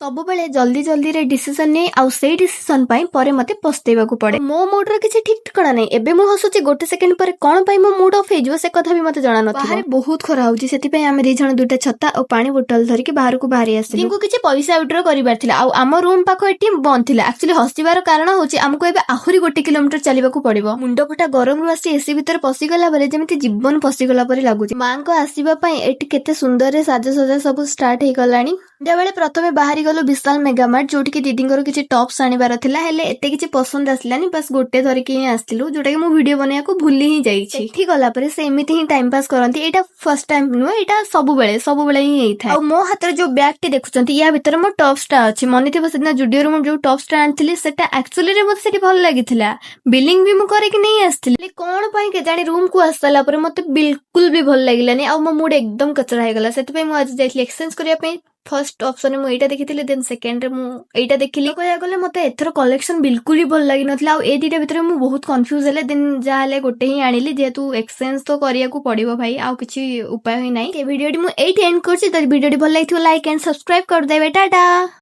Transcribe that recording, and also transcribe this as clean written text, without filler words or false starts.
ସବୁବେଳେ जल्दी जल्दी रे डिसीजन नहीं आउ सेई डिसीजन पाई परे मते पस्तेबाकू पड़े। मो मूड रे किछि ठीक ठिकाना नहीं। एबे मु हसुची गोटे सेकंड परे कोन पाई मो मूड ऑफ हेजो से कथा भी मते जाना नथिबो। बाहर बहुत खरा होउची सेति पई हम दी जण दुटा छत्ता और पानी बोतल धरि के बाहर को बाहरी आसी। किंकु किछि पैसा विड्रॉ करिबार थिला आउ आम रूम पाखो एटी बंद थिला। एक्चुअली हसिबार कारण होउची हमको एबे आहुरी 1 किलोमीटर चलीबाकू पड़िबो। मुंड फटा गरम रु आसी एसी भीतर पसी गला परे जेमिति जीवन पसी गला परे लागुची। मां को आसीबा पई एटी केते सुंदर रे साजसजा सब स्टार्ट हे गलानी। बेले प्रथमे बाहरी गलो विशाल मेगामार्ट जोटी की दीदी किछि टॉप्स आनिबार थिला हेले एते किछि पसंद आसलानी। बस गोटे धरिकी ही आस्तिलु जोटा कि मु वीडियो बनेया को भूली ही जाईछि। एठी गला परे से एमिति ही टाइम पास करंती। एटा फर्स्ट टाइम नुह, एटा सब बेले ही एई थाए। आ मो हातर जो बैग टी देखुचंती या भीतर मो टॉप्स टा अछि। मने थिबो सेदिना जुडियो रो मो जो टॉप्स टा आनथिली सेटा एक्चुअली रे मते सेठी भल लागिथिला। बिलिंग भी मु करे कि नहीं आस्तिली कोन पई के जानी रूम को आसला परे मते बिल्कुल भी भल लागिलानी। आ मो मूड एकदम कचरा हे गला। सेति पई मु आज जाइथली एक्सचेंज करिया पई। फर्स्ट ऑप्शन में एटा देखिथिले, देन सेकंड रे मु एटा देखिली। कहया गले मते एथरो कलेक्शन बिल्कुल ही भल लागि नथला। आ ए दिटा भितर मु बहुत कंफ्यूज हेले। देन जा हेले गोटे ही आनिली जेतु एक्सचेंज तो करिया को पड़िबो भाई, आ किछि उपाय ही नाही। ए वीडियोटी मु एठी एंड करछि। त वीडियोटी भल लागिथिबो लाइक एंड सब्सक्राइब कर देबे। टाटा।